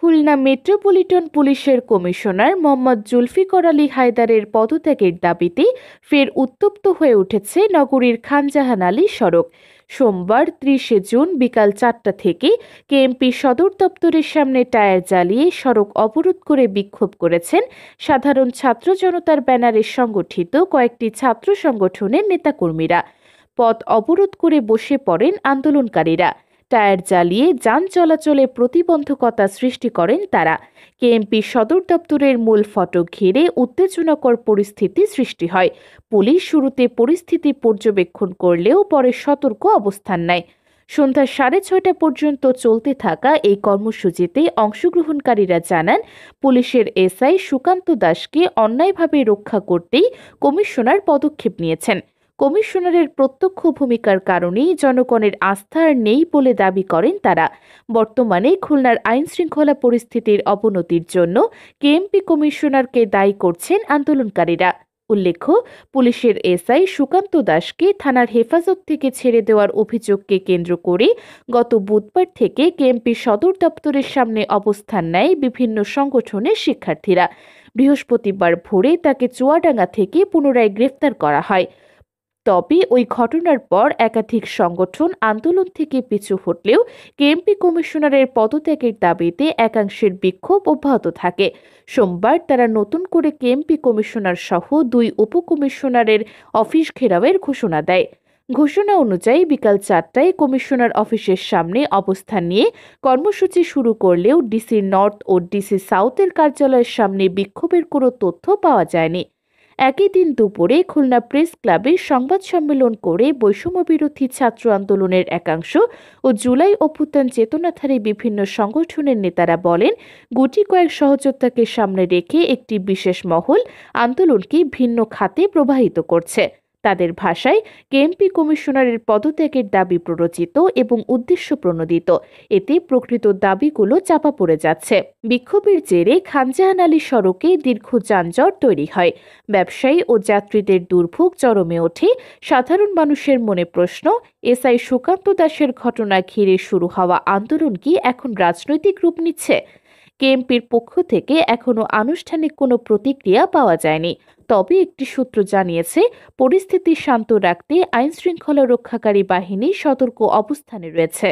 Khulna metropolitan পুলিশের commissioner Mohammad Zulfikar Ali হায়দারের পদত্যাগের দাবিতে ফের উত্তপ্ত হয়ে উঠেছে নগরীর খানজাহান আলী সড়ক। সোমবার ৩০ জুন বিকাল ৪টা থেকে কেএমপি সদর দপ্তরের সামনে টায়ার জ্বালিয়ে সড়ক অবরোধ করে বিক্ষোভ করেছেন সাধারণ ছাত্র জনতার ব্যানারে সংগঠিত কয়েকটি ছাত্র সংগঠনের নেতাকর্মীরা। পথ অবরোধ করে বসে পড়েন আন্দোলনকারীরা। টায়ার জ্বালিয়ে যান চলাচলে প্রতিবন্ধকতা সৃষ্টি করেন তারা। কেএমপি সদর দপ্তরের মূল ফটক ঘিরে উত্তেজনাকর পরিস্থিতি সৃষ্টি হয়। পুলিশ শুরুতে পরিস্থিতি পর্যবেক্ষণ করলেও পরে সতর্ক অবস্থান নেয়। সন্ধ্যা 6:30 পর্যন্ত চলতে থাকা এই কর্মসূচিতে অংশগ্রহণকারীরা জানান, পুলিশের এসআই সুকান্ত দাসকে অন্যায়ভাবে রক্ষা করতেই কমিশনার পদক্ষেপ নিয়েছেন। কমিশনারের প্রত্যক্ষ ভূমিকার কারণেই জনগণের আস্থা আর নেই বলে দাবি করেন তারা। বর্তমানে খুলনার আইনশৃঙ্খলা পরিস্থিতির অবনতির জন্য কেএমপি কমিশনারকে দায়ী করছেন আন্দোলনকারীরা। উল্লেখ্য, পুলিশের এসআই সুকান্ত দাসকে থানার হেফাজত থেকে ছেড়ে দেওয়ার অভিযোগকে কেন্দ্র করে গত বুধবার থেকে কেএমপি সদর দপ্তরের সামনে অবস্থান নেয় বিভিন্ন সংগঠনের শিক্ষার্থীরা। বৃহস্পতিবার ভোরে তাকে চুয়াডাঙ্গা থেকে পুনরায় গ্রেফতার করা হয়। তবে ওই ঘটনার পর একাধিক সংগঠন আন্দোলন থেকে পিছু হটলেও কেএমপি কমিশনারের পদত্যাগের দাবিতে একাংশের বিক্ষোভ অব্যাহত থাকে। সোমবার তারা নতুন করে কেএমপি কমিশনার সহ 2 উপকমিশনারের অফিস ঘেরাওয়ের ঘোষণা দেয়। ঘোষণা অনুযায়ী বিকাল 4টায় কমিশনার অফিসের সামনে অবস্থান নিয়ে কর্মসূচি শুরু করলেও ডিসি নর্থ ও ডিসি সাউথের কার্যালয়ের সামনে বিক্ষোভের কোনো তথ্য পাওয়া যায়নি। একই দিন দুপুরে খুলনা প্রেস ক্লাবে সংবাদ সম্মেলন করে বৈষম্যবিরোধী ছাত্র আন্দোলনের একাংশ ও জুলাই অভ্যুত্থান চেতনাধারী বিভিন্ন সংগঠনের নেতারা বলেন, গুটি কয়েক সহযোদ্ধাকে সামনে রেখে একটি বিশেষ মহল আন্দোলনকে ভিন্ন খাতে প্রবাহিত করছে। তাদের ভাষায়, কেএমপি কমিশনারের পদত্যাগের দাবি প্ররোচিত এবং উদ্দেশ্য প্রণোদিত। এতে প্রকৃত দাবিগুলো চাপা পড়ে যাচ্ছে। বিক্ষোভের জেরে খানজাহান আলী সড়কে দীর্ঘ যানজট তৈরি হয়। ব্যবসায়ী ও যাত্রীদের দুর্ভোগ চরমে ওঠে। সাধারণ মানুষের মনে প্রশ্ন, এসআই সুকান্ত দাসের ঘটনা ঘিরে শুরু হওয়া আন্দোলন কি এখন রাজনৈতিক রূপ নিচ্ছে? কেএমপির পক্ষ থেকে এখনো আনুষ্ঠানিক কোনো প্রতিক্রিয়া পাওয়া যায়নি। তবে একটি সূত্র জানিয়েছে, পরিস্থিতি শান্ত রাখতে আইনশৃঙ্খলা রক্ষাকারী বাহিনী সতর্ক অবস্থানে রয়েছে।